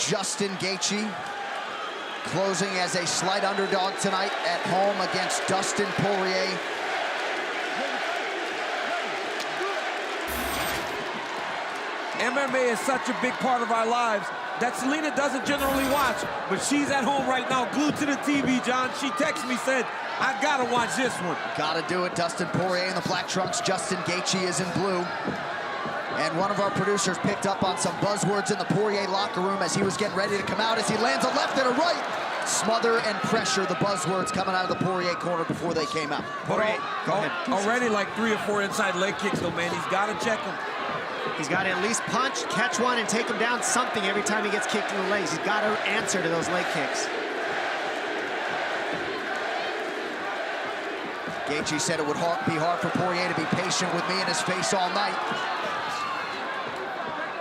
Justin Gaethje, closing as a slight underdog tonight at home against Dustin Poirier. MMA is such a big part of our lives that Selena doesn't generally watch, but she's at home right now, glued to the TV, John. She texted me, said, I gotta watch this one. Gotta do it. Dustin Poirier in the black trunks, Justin Gaethje is in blue. And one of our producers picked up on some buzzwords in the Poirier locker room as he was getting ready to come out, as he lands a left and a right. Smother and pressure, the buzzwords coming out of the Poirier corner before they came out. Poirier, go ahead. Already like 3 or 4 inside leg kicks, though, man. He's got to check them. He's got to at least punch, catch one, and take him down something every time he gets kicked in the legs. He's got to answer to those leg kicks. Gaethje said it would be hard for Poirier to be patient with me in his face all night.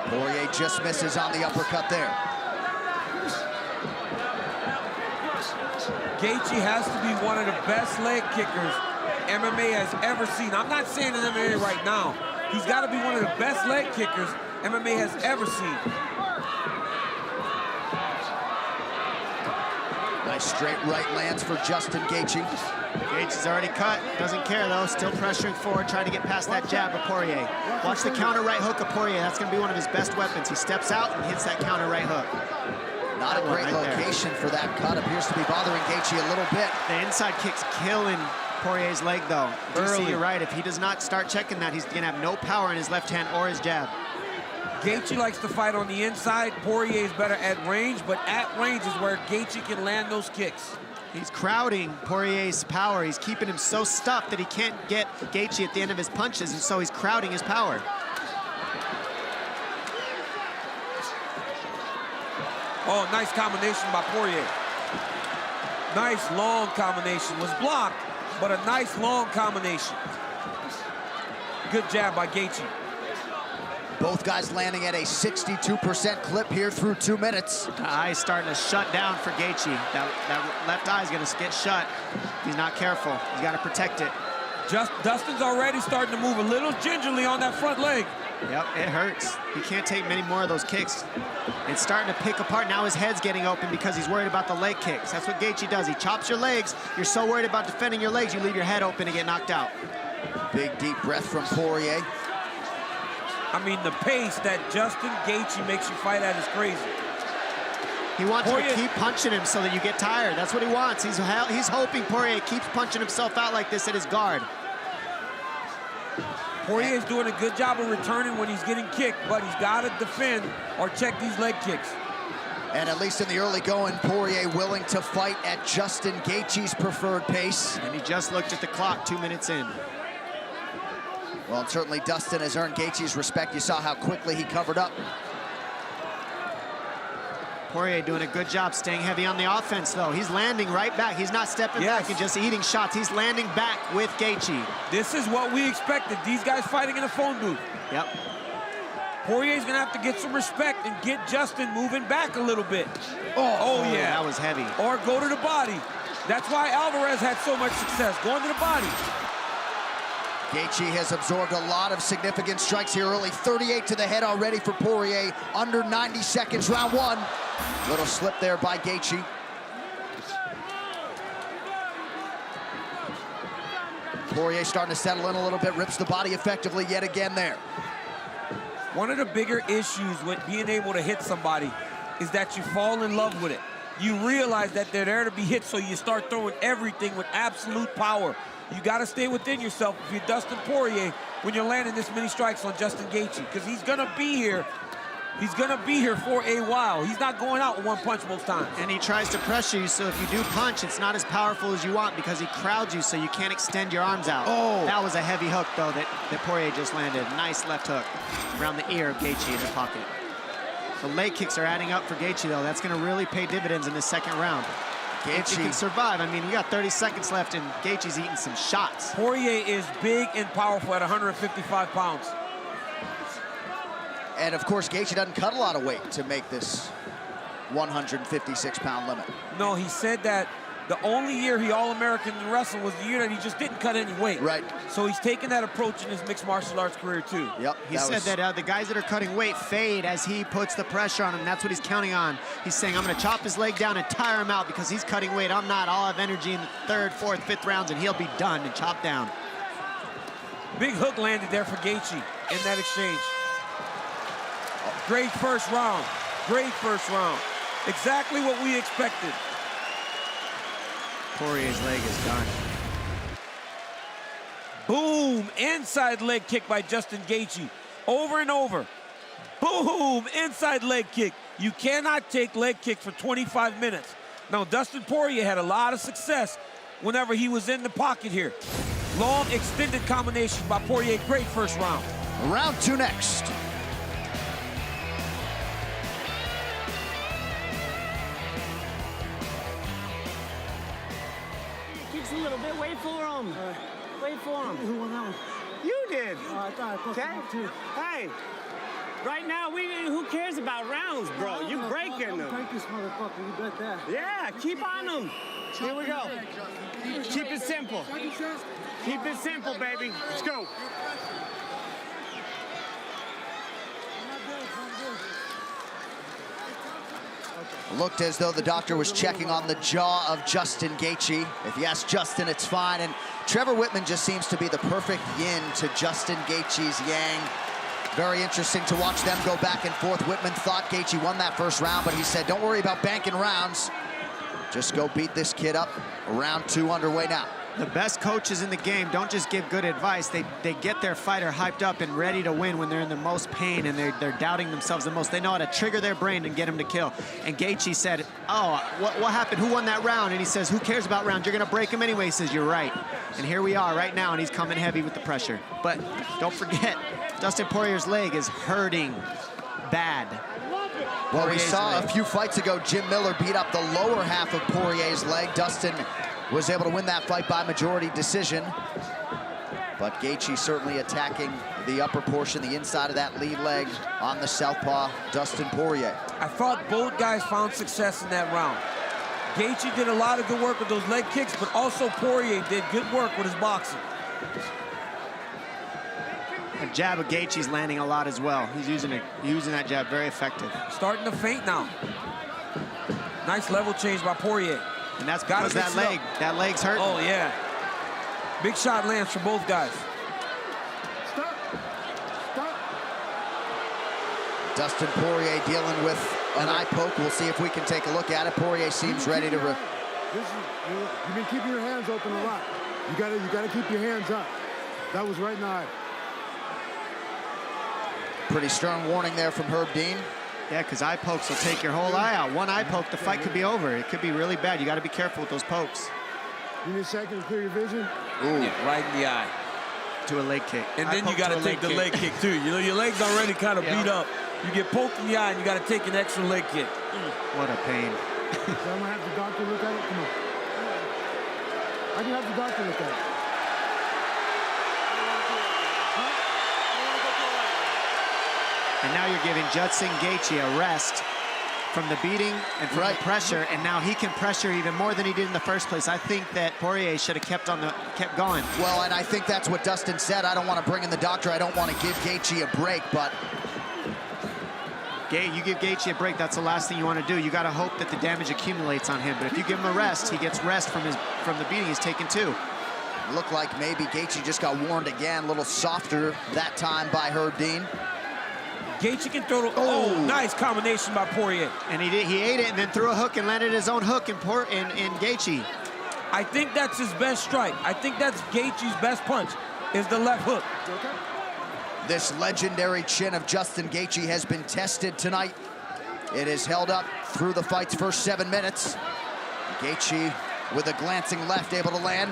Poirier just misses on the uppercut there. Gaethje has to be one of the best leg kickers MMA has ever seen. I'm not saying in MMA right now. He's got to be one of the best leg kickers MMA has ever seen. Nice straight right lands for Justin Gaethje. Gaethje's already cut, doesn't care though, still pressuring forward, trying to get past that jab of Poirier. Watch the counter right hook of Poirier, that's gonna be one of his best weapons. He steps out and hits that counter right hook. Not a great location for that cut, appears to be bothering Gaethje a little bit. The inside kick's killing Poirier's leg though. DC, you're right, if he does not start checking that, he's gonna have no power in his left hand or his jab. Gaethje likes to fight on the inside. Poirier is better at range, but at range is where Gaethje can land those kicks. He's crowding Poirier's power. He's keeping him so stuffed that he can't get Gaethje at the end of his punches, and so he's crowding his power. Oh, nice combination by Poirier. Nice long combination. Was blocked, but a nice long combination. Good jab by Gaethje. Both guys landing at a 62% clip here through 2 minutes. The eye's starting to shut down for Gaethje. That left eye's gonna get shut. He's not careful. He's got to protect it. Dustin's already starting to move a little gingerly on that front leg. Yep, it hurts. He can't take many more of those kicks. It's starting to pick apart. Now his head's getting open because he's worried about the leg kicks. That's what Gaethje does. He chops your legs. You're so worried about defending your legs, you leave your head open and get knocked out. Big deep breath from Poirier. I mean, the pace that Justin Gaethje makes you fight at is crazy. He wants you to keep punching him so that you get tired. That's what he wants. He's hoping Poirier keeps punching himself out like this at his guard. Poirier's doing a good job of returning when he's getting kicked, but he's got to defend or check these leg kicks. And at least in the early going, Poirier willing to fight at Justin Gaethje's preferred pace. And he just looked at the clock 2 minutes in. Well, and certainly Dustin has earned Gaethje's respect. You saw how quickly he covered up. Poirier doing a good job staying heavy on the offense, though. He's landing right back. He's not stepping back and just eating shots. He's landing back with Gaethje. This is what we expected. These guys fighting in a phone booth. Yep. Poirier's gonna have to get some respect and get Justin moving back a little bit. Oh yeah. That was heavy. Or go to the body. That's why Alvarez had so much success, going to the body. Gaethje has absorbed a lot of significant strikes here early. 38 to the head already for Poirier. Under 90 seconds, round 1. Little slip there by Gaethje. Poirier starting to settle in a little bit, rips the body effectively yet again there. One of the bigger issues with being able to hit somebody is that you fall in love with it. You realize that they're there to be hit, so you start throwing everything with absolute power. You got to stay within yourself if you're Dustin Poirier when you're landing this many strikes on Justin Gaethje, because he's going to be here. He's going to be here for a while. He's not going out with one punch most times. And he tries to pressure you, so if you do punch, it's not as powerful as you want because he crowds you so you can't extend your arms out. Oh! That was a heavy hook, though, that Poirier just landed. Nice left hook around the ear of Gaethje in the pocket. The leg kicks are adding up for Gaethje, though. That's going to really pay dividends in the second round. Gaethje can survive. I mean, we got 30 seconds left, and Gaethje's eating some shots. Poirier is big and powerful at 155 pounds. And, of course, Gaethje doesn't cut a lot of weight to make this 156-pound limit. No, he said that The only year he All-American in wrestling was the year that he just didn't cut any weight. Right. So he's taken that approach in his mixed martial arts career, too. Yep. He said that the guys that are cutting weight fade as he puts the pressure on him. That's what he's counting on. He's saying, I'm going to chop his leg down and tire him out because he's cutting weight. I'm not. I'll have energy in the 3rd, 4th, 5th rounds, and he'll be done and chopped down. Big hook landed there for Gaethje in that exchange. Great first round. Great first round. Exactly what we expected. Poirier's leg is done. Boom! Inside leg kick by Justin Gaethje. Over and over. Boom! Inside leg kick. You cannot take leg kicks for 25 minutes. Now, Dustin Poirier had a lot of success whenever he was in the pocket here. Long, extended combinations by Poirier. Great first round. Round 2 next. Kicks a little bit. Wait for him. Wait for him. Who won that one? You did. I thought Okay. too. Hey. Right now, who cares about rounds, bro? You breaking them. Thank this motherfucker. You bet that. Yeah, keep on them. Here we go. Keep it simple. Keep it simple, baby. Let's go. Looked as though the doctor was checking on the jaw of Justin Gaethje. If you ask Justin, it's fine. And Trevor Whitman just seems to be the perfect yin to Justin Gaethje's yang. Very interesting to watch them go back and forth. Whitman thought Gaethje won that first round, but he said, don't worry about banking rounds. Just go beat this kid up. Round 2 underway now. The best coaches in the game don't just give good advice. They get their fighter hyped up and ready to win when they're in the most pain and they're doubting themselves the most. They know how to trigger their brain and get him to kill. And Gaethje said, oh, what happened? Who won that round? And he says, who cares about rounds? You're going to break him anyway. He says, you're right. And here we are right now, and he's coming heavy with the pressure. But don't forget, Dustin Poirier's leg is hurting bad. Well, we Poirier's saw leg. a few fights ago, Jim Miller beat up the lower half of Poirier's leg. Dustin was able to win that fight by majority decision. But Gaethje certainly attacking the upper portion, the inside of that lead leg on the southpaw, Dustin Poirier. I thought both guys found success in that round. Gaethje did a lot of good work with those leg kicks, but also Poirier did good work with his boxing. The jab of Gaethje's landing a lot as well. He's using that jab very effective. Starting to feint now. Nice level change by Poirier. And that's Gotta because mix it up. that leg's hurting. Oh, yeah. Big shot lands for both guys. Stop. Stop. Dustin Poirier dealing with an eye poke. We'll see if we can take a look at it. Poirier seems ready to... You've been keeping your hands open a lot. You gotta keep your hands up. That was right in the eye. Pretty stern warning there from Herb Dean. Yeah, because eye pokes will take your whole eye out. One eye poke, the fight could be over. It could be really bad. You got to be careful with those pokes. You need a second to clear your vision. Ooh. Yeah, right in the eye. To a leg kick. And Eye then poke you got to a take the leg kick, too. You know, your leg's already kind of beat up. You get poked in the eye, and you got to take an extra leg kick. What a pain. So I'm going to have the doctor look at it. Come on. I can have the doctor look at it. And now you're giving Justin Gaethje a rest from the beating and from the pressure, and now he can pressure even more than he did in the first place. I think that Poirier should have kept going. Well, and I think that's what Dustin said. I don't want to bring in the doctor. I don't want to give Gaethje a break, but... You give Gaethje a break, that's the last thing you want to do. You got to hope that the damage accumulates on him. But if you give him a rest, he gets rest from the beating he's taken too. Looked like maybe Gaethje just got warned again, a little softer that time by Herb Dean. Gaethje can throw. Oh, nice combination by Poirier. And he ate it and then threw a hook and landed his own hook in Gaethje. I think that's his best strike. I think that's Gaethje's best punch, is the left hook. This legendary chin of Justin Gaethje has been tested tonight. It is held up through the fight's first 7 minutes. Gaethje with a glancing left able to land.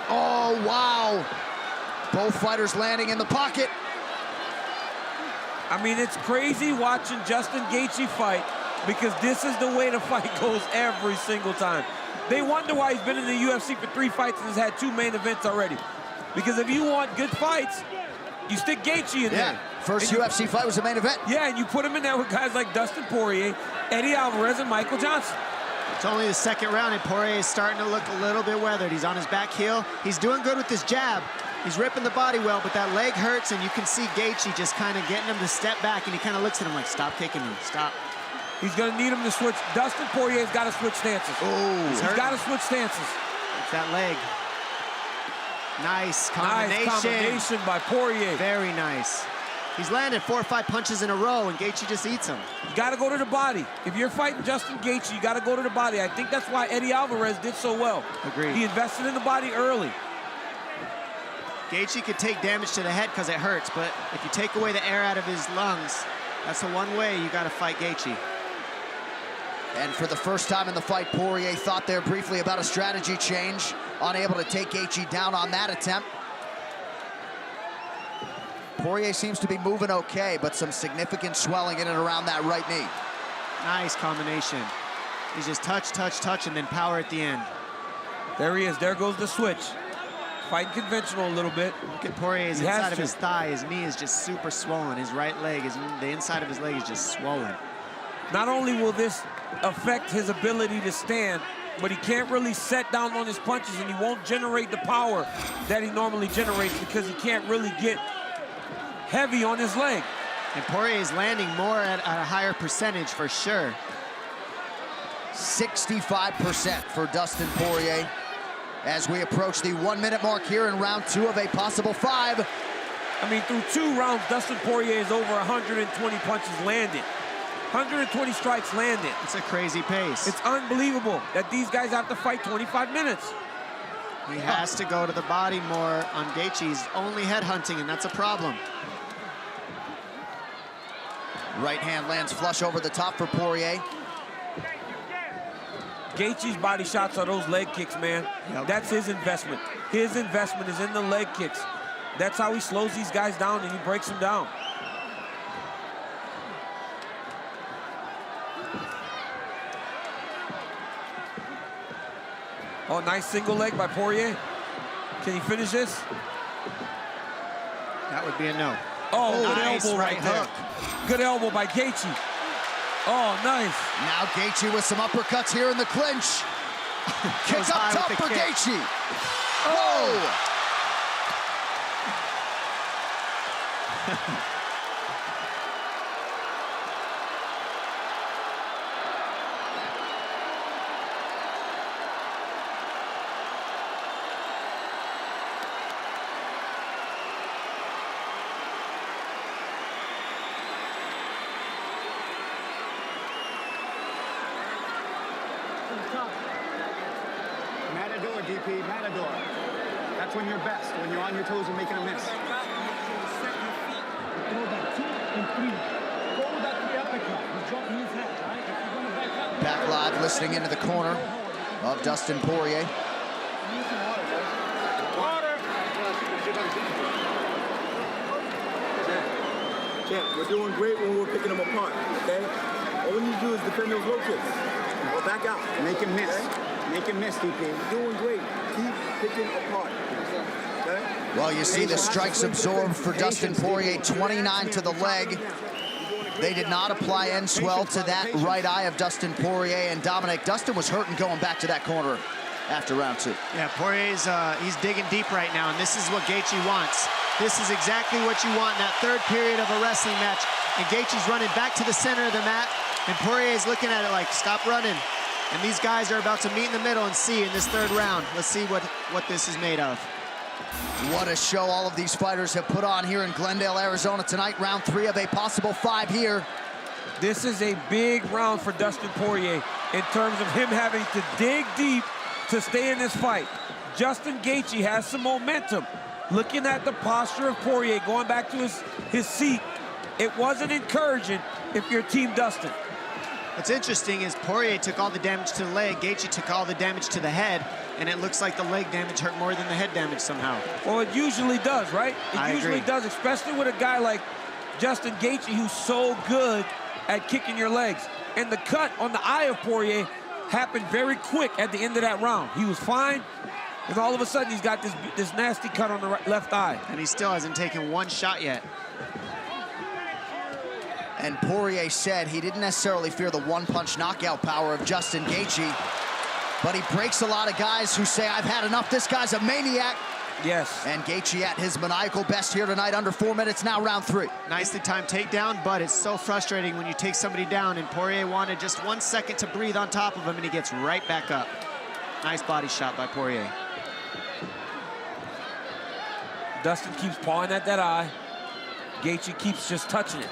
Oh, wow. Both fighters landing in the pocket. I mean, it's crazy watching Justin Gaethje fight because this is the way the fight goes every single time. They wonder why he's been in the UFC for 3 fights and has had 2 main events already. Because if you want good fights, you stick Gaethje in there. First UFC fight was a main event. Yeah, and you put him in there with guys like Dustin Poirier, Eddie Alvarez, and Michael Johnson. It's only the second round, and Poirier is starting to look a little bit weathered. He's on his back heel. He's doing good with his jab. He's ripping the body well, but that leg hurts, and you can see Gaethje just kind of getting him to step back, and he kind of looks at him like, stop kicking me, stop. He's going to need him to switch. Dustin Poirier's got to switch stances. Oh, he's got to switch stances. It's that leg. Nice combination. Nice combination by Poirier. Very nice. He's landed 4 or 5 punches in a row, and Gaethje just eats him. You got to go to the body. If you're fighting Justin Gaethje, you got to go to the body. I think that's why Eddie Alvarez did so well. Agreed. He invested in the body early. Gaethje could take damage to the head because it hurts, but if you take away the air out of his lungs, that's the one way you got to fight Gaethje. And for the first time in the fight, Poirier thought there briefly about a strategy change, unable to take Gaethje down on that attempt. Poirier seems to be moving okay, but some significant swelling in and around that right knee. Nice combination. He's just touch, touch, touch, and then power at the end. There he is. There goes the switch. Fighting conventional a little bit. Look at Poirier's inside of his thigh. His knee is just super swollen. His right leg, the inside of his leg is just swollen. Not only will this affect his ability to stand, but he can't really set down on his punches, and he won't generate the power that he normally generates because he can't really get heavy on his leg. And Poirier is landing more at a higher percentage for sure. 65% for Dustin Poirier as we approach the 1 minute mark here in round 2 of a possible 5. I mean, through 2 rounds, Dustin Poirier is over 120 punches landed. 120 strikes landed. It's a crazy pace. It's unbelievable that these guys have to fight 25 minutes. He has to go to the body more on Gaethje. He's only head hunting, and that's a problem. Right hand lands flush over the top for Poirier. Gaethje's body shots are those leg kicks, man. Yep. That's his investment. His investment is in the leg kicks. That's how he slows these guys down and he breaks them down. Oh, nice single leg by Poirier. Can he finish this? That would be a no. Oh, good nice elbow right there. Good elbow by Gaethje. Oh, nice. Now Gaethje with some uppercuts here in the clinch. Kick up top for Gaethje. Oh! Matador, DP, Matador. That's when you're best, when you're on your toes and making a miss. Throw that 2 and 3. Go with that 3 uppercut. He's dropping his head, right? If you're going to back up. Back live listening into the corner of Dustin Poirier. Water! Champ, we're doing great when we're picking them apart, okay? All we need to do is defend those low kicks. Or back out. Make him miss. Okay? Make him miss, DP. We're doing great. Keep picking apart. Okay? Well, you see the strikes absorbed for Dustin Poirier, 29 to the leg. They did not apply end swell to that right eye of Dustin Poirier, and Dominic, Dustin was hurting going back to that corner after round 2. Yeah, Poirier's he's digging deep right now, and this is what Gaethje wants. This is exactly what you want in that third period of a wrestling match. And Gaethje's running back to the center of the mat, and Poirier's looking at it like, stop running. And these guys are about to meet in the middle and see in this third round. Let's see what this is made of. What a show all of these fighters have put on here in Glendale, Arizona tonight. Round 3 of a possible 5 here. This is a big round for Dustin Poirier in terms of him having to dig deep to stay in this fight. Justin Gaethje has some momentum. Looking at the posture of Poirier going back to his seat, it wasn't encouraging if you're Team Dustin. What's interesting is Poirier took all the damage to the leg, Gaethje took all the damage to the head, and it looks like the leg damage hurt more than the head damage somehow. Well, it usually does, right? It usually does, especially with a guy like Justin Gaethje who's so good at kicking your legs. And the cut on the eye of Poirier happened very quick at the end of that round. He was fine, and all of a sudden he's got this nasty cut on the left eye. And he still hasn't taken one shot yet. And Poirier said he didn't necessarily fear the one-punch knockout power of Justin Gaethje, but he breaks a lot of guys who say, I've had enough, this guy's a maniac. Yes. And Gaethje at his maniacal best here tonight, under 4 minutes now, round 3. Nicely timed takedown, but it's so frustrating when you take somebody down, and Poirier wanted just 1 second to breathe on top of him, and he gets right back up. Nice body shot by Poirier. Dustin keeps pawing at that eye. Gaethje keeps just touching it.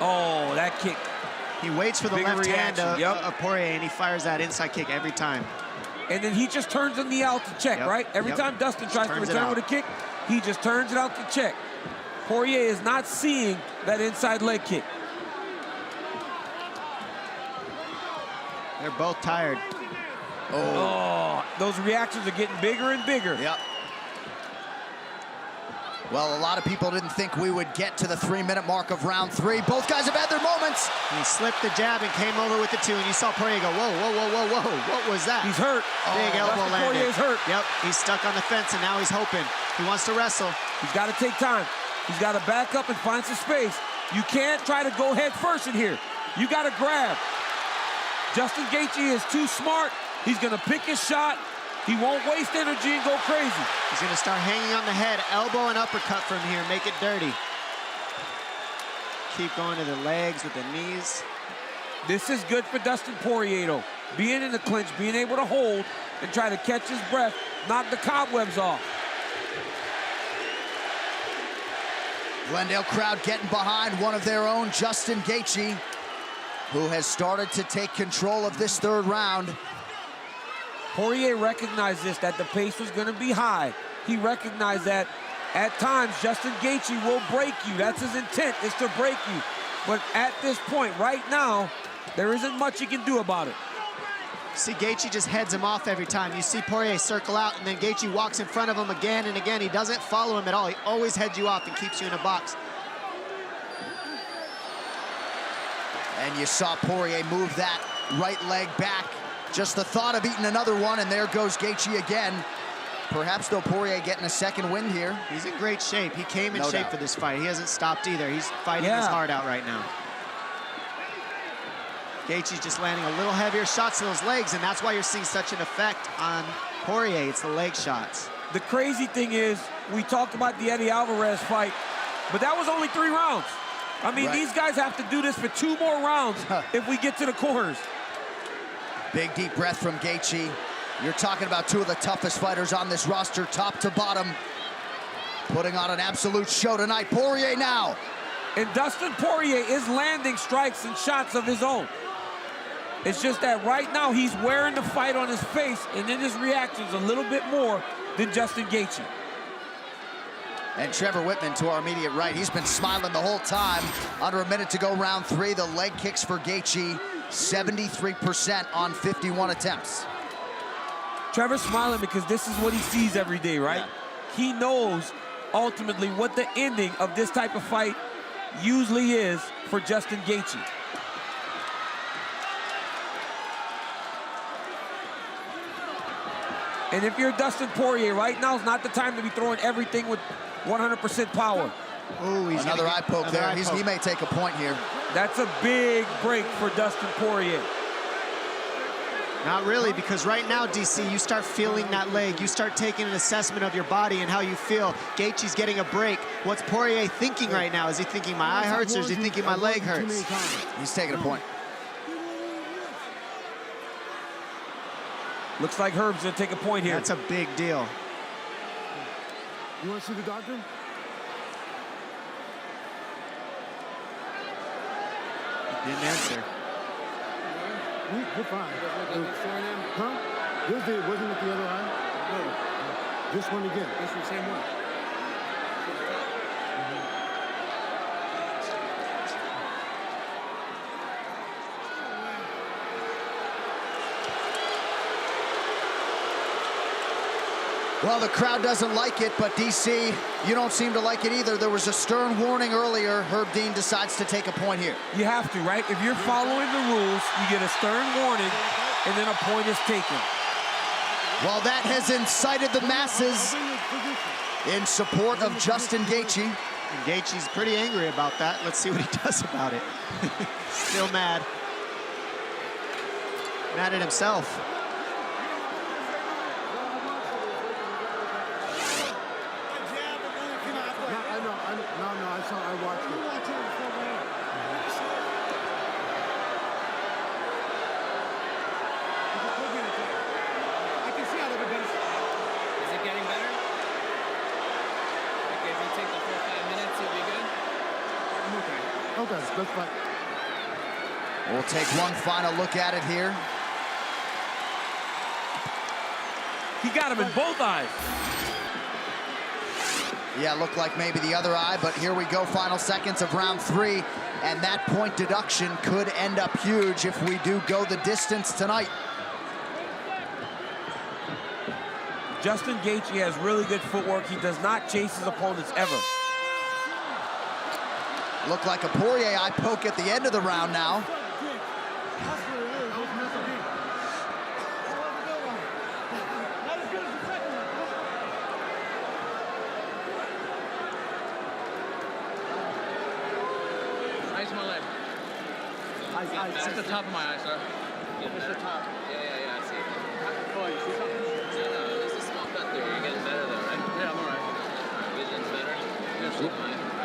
Oh, that kick. He waits for the Big left hand reaction, of Poirier, and he fires that inside kick every time. And then he just turns the knee out to check, right? Every time Dustin tries to return with a kick, he just turns it out to check. Poirier is not seeing that inside leg kick. They're both tired. Oh, those reactions are getting bigger and bigger. Yep. Well, a lot of people didn't think we would get to the 3-minute mark of round 3. Both guys have had their moments. He slipped the jab and came over with the 2, and you saw Poirier go, whoa, whoa, whoa, whoa, whoa. What was that? He's hurt. Big elbow landed. Poirier's hurt. Yep, he's stuck on the fence, and now he's hoping. He wants to wrestle. He's got to take time. He's got to back up and find some space. You can't try to go head first in here. You got to grab. Justin Gaethje is too smart. He's going to pick his shot. He won't waste energy and go crazy. He's going to start hanging on the head, elbow and uppercut from here, make it dirty. Keep going to the legs with the knees. This is good for Dustin Poirier, though. Being in the clinch, being able to hold and try to catch his breath, knock the cobwebs off. Glendale crowd getting behind one of their own, Justin Gaethje, who has started to take control of this 3rd round. Poirier recognized this, that the pace was going to be high. He recognized that at times Justin Gaethje will break you. That's his intent, is to break you. But at this point, right now, there isn't much he can do about it. See, Gaethje just heads him off every time. You see Poirier circle out, and then Gaethje walks in front of him again and again. He doesn't follow him at all. He always heads you off and keeps you in a box. And you saw Poirier move that right leg back. Just the thought of eating another one, and there goes Gaethje again. Perhaps, though, Poirier getting a 2nd win here. He's in great shape. He came in No shape doubt. for this fight. He hasn't stopped either. He's fighting his heart out right now. Gaethje's just landing a little heavier shots to those legs, and that's why you're seeing such an effect on Poirier. It's the leg shots. The crazy thing is, we talked about the Eddie Alvarez fight, but that was only 3 rounds. I mean, these guys have to do this for 2 more rounds if we get to the corners. Big deep breath from Gaethje. You're talking about 2 of the toughest fighters on this roster, top to bottom. Putting on an absolute show tonight. Poirier now. And Dustin Poirier is landing strikes and shots of his own. It's just that right now he's wearing the fight on his face, and in his reactions a little bit more than Justin Gaethje. And Trevor Whitman to our immediate right. He's been smiling the whole time. Under a minute to go, round 3. The leg kicks for Gaethje, 73% on 51 attempts. Trevor's smiling because this is what he sees every day, right? Yeah. He knows ultimately what the ending of this type of fight usually is for Justin Gaethje. And if you're Dustin Poirier, right now is not the time to be throwing everything with 100% power. Oh, he's another eye poke there. He may take a point here. That's a big break for Dustin Poirier. Not really, because right now, DC, you start feeling that leg. You start taking an assessment of your body and how you feel. Gaethje's getting a break. What's Poirier thinking right now? Is he thinking my eye hurts, or is he thinking my leg hurts? He's taking a point. Looks like Herb's gonna take a point here. That's a big deal. You want to see the doctor? Didn't answer. You're fine. Huh? Wasn't it the other eye? No. This one again. This is the same one. Well, the crowd doesn't like it, but DC, you don't seem to like it either. There was a stern warning earlier. Herb Dean decides to take a point here. You have to, right? If you're following the rules, you get a stern warning, and then a point is taken. Well, that has incited the masses in support of Justin Gaethje. And Gaethje's pretty angry about that. Let's see what he does about it. Still mad. Mad at himself. I watched it. I can see how everybody's. Is it getting better? Like if you take the full 5 minutes, it'll be good? I'm okay. Okay, that's fine. We'll take one final look at it here. He got him in both eyes. Yeah, looked like maybe the other eye, but here we go, final seconds of round 3, and that point deduction could end up huge if we do go the distance tonight. Justin Gaethje has really good footwork. He does not chase his opponents ever. Looked like a Poirier eye poke at the end of the round now. Ice my leg. That's the top of my eye, sir. It's the top. Yeah, I see. Oh, you see something? No, there's a small cut there. You're getting better though, right? Yeah, I'm all right. Vision's better? Yes,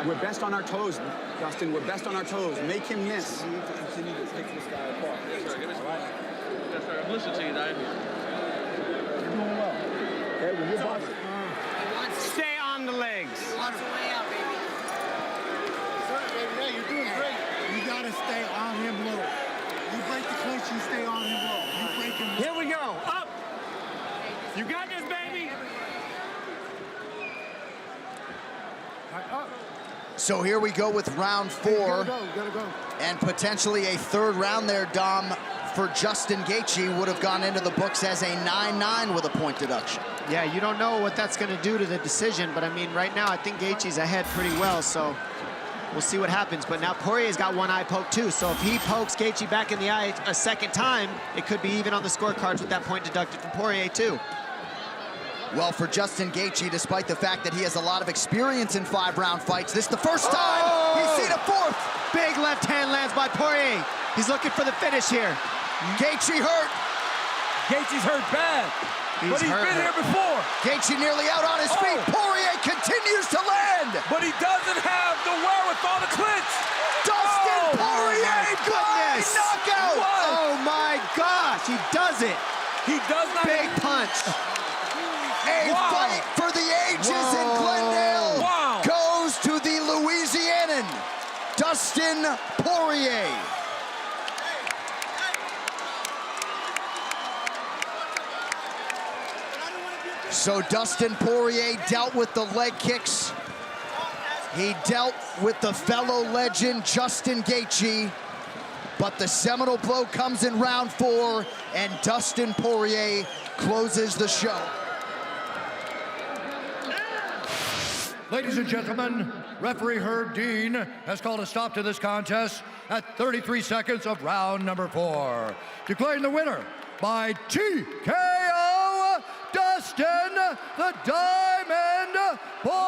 We're best on our toes, Dustin. We're best on our toes. Make him miss. You need to continue to take this guy apart. Yes, sir. Give me some. Yes, sir. I'm listening to you, Dave. You're doing well. Okay, well, you're boxing. Stay on the legs. Yeah, you're doing great. You gotta stay on him low. You break the clinch, you stay on him low. You break him low. Here we go. Up. You got this, baby. Up. So here we go with round 4. Gotta go. And potentially a third round there, Dom, for Justin Gaethje would have gone into the books as a 9-9 with a point deduction. Yeah, you don't know what that's going to do to the decision, but I mean, right now, I think Gaethje's ahead pretty well, so we'll see what happens. But now Poirier's got one eye poke too, so if he pokes Gaethje back in the eye a second time, it could be even on the scorecards with that point deducted from Poirier too. Well, for Justin Gaethje, despite the fact that he has a lot of experience in 5-round fights, this is the first time he's seen a 4th. Big left hand lands by Poirier. He's looking for the finish here. Gaethje hurt. Gaethje's hurt bad, but he's been here before. Gaethje nearly out on his feet. Poirier continues to land. But he doesn't have the wherewithal to clinch. Dustin Poirier, blind knockout. What? Oh my gosh, he does it. He does not. Big punch. A fight for the ages in Glendale goes to the Louisianan, Dustin Poirier. So Dustin Poirier dealt with the leg kicks. He dealt with the fellow legend, Justin Gaethje. But the seminal blow comes in round 4, and Dustin Poirier closes the show. Ladies and gentlemen, referee Herb Dean has called a stop to this contest at 33 seconds of round number 4. Declaring the winner by TKO, Dustin the Diamond Poirier.